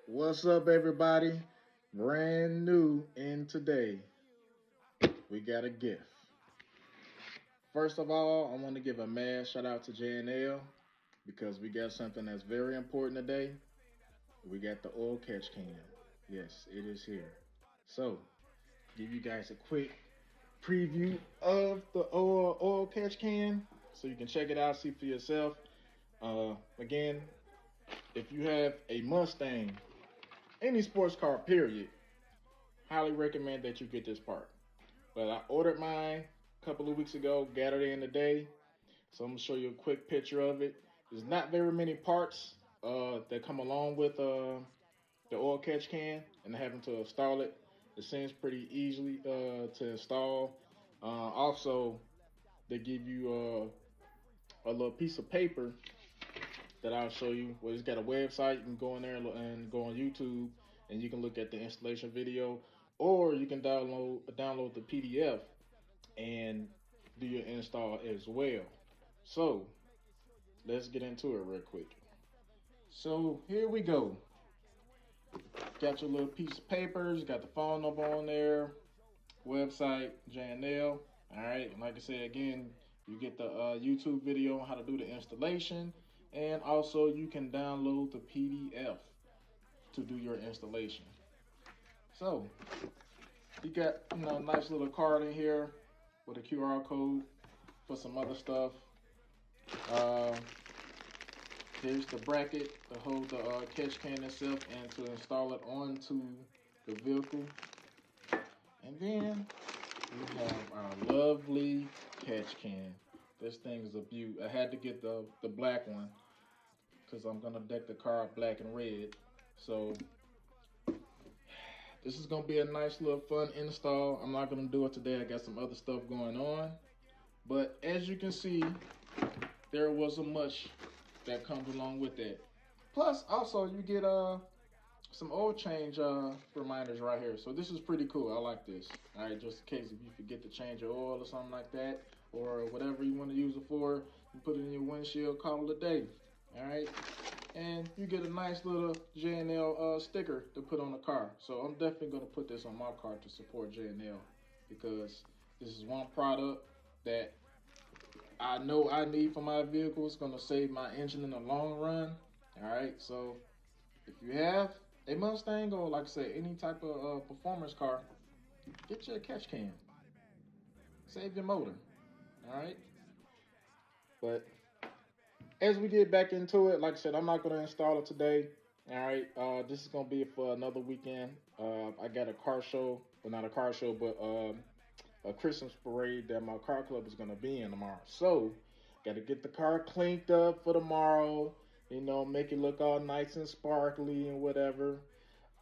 What's up, everybody? Brand new in today, we got a gift. First of all, I want to give a mad shout out to J&L because we got something that's very important today. We got the oil catch can. Yes, it is here. So, give you guys a quick preview of the oil catch can so you can check it out, see for yourself. Again, if you have a Mustang, any sports car, period, highly recommend that you get this part. But I ordered mine a couple of weeks ago, got it in today. So I'm gonna show you a quick picture of it. There's not very many parts that come along with the oil catch can, and having to install it. It seems pretty easily to install. Also, they give you a little piece of paper that I'll show you. Well, it's got a website. You can go in there and go on YouTube, and you can look at the installation video, or you can download the PDF and do your install as well. So let's get into it real quick. So here we go. Got your little piece of paper. You got the phone number on there, website, J&L. All right, and like I said again, you get the YouTube video on how to do the installation, and also you can download the PDF to do your installation. So you got a nice little card in here with a QR code for some other stuff. Here's the bracket to hold the catch can itself and to install it onto the vehicle. And then we have our lovely catch can. This thing is a beaut. I had to get the black one because I'm gonna deck the car black and red. So this is gonna be a nice little fun install. I'm not gonna do it today. I got some other stuff going on. But as you can see, there wasn't much that comes along with that. Plus, also you get some oil change reminders right here. So this is pretty cool. I like this. All right, just in case if you forget to change your oil or something like that, or whatever you want to use it for, you put it in your windshield, call it a day. All right, and you get a nice little J&L sticker to put on the car. So I'm definitely gonna put this on my car to support J&L because this is one product that I know I need for my vehicle. It's gonna save my engine in the long run. All right, so if you have a Mustang or like I say any type of performance car, get you a catch can. Save your motor. All right. But as we get back into it, like I said, I'm not gonna install it today. All right. This is gonna be for another weekend. I got a car show, well not a car show, but a Christmas parade that my car club is gonna be in tomorrow. So got to get the car cleaned up for tomorrow. Make it look all nice and sparkly and whatever.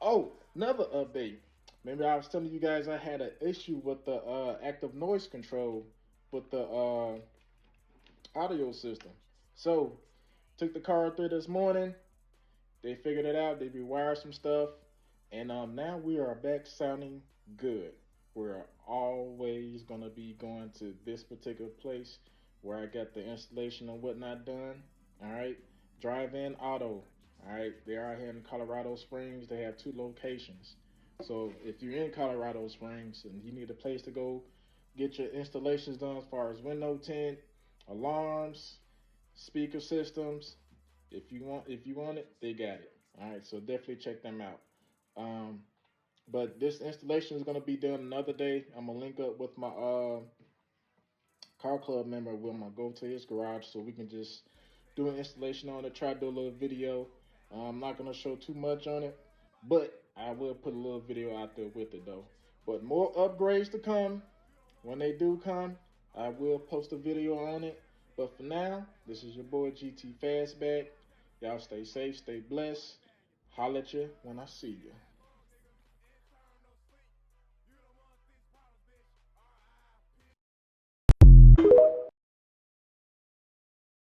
Oh, another update. Remember I was telling you guys I had an issue with the active noise control with the audio system. So took the car through this morning. They figured it out. They rewired some stuff, and now we are back sounding good. We're always gonna be going to this particular place where I got the installation and whatnot done. All right, Drive-In Auto. All right, they are here in Colorado Springs. They have 2 locations. So if you're in Colorado Springs and you need a place to go get your installations done as far as window tint, alarms, speaker systems, if you want it, they got it. All right, so definitely check them out. But this installation is going to be done another day. I'm going to link up with my car club member. We're going to go to his garage so we can just do an installation on it, try to do a little video. I'm not going to show too much on it, but I will put a little video out there with it though. But more upgrades to come. When they do come, I will post a video on it. But for now, this is your boy GT Fastback. Y'all stay safe, stay blessed. Holla at you when I see you.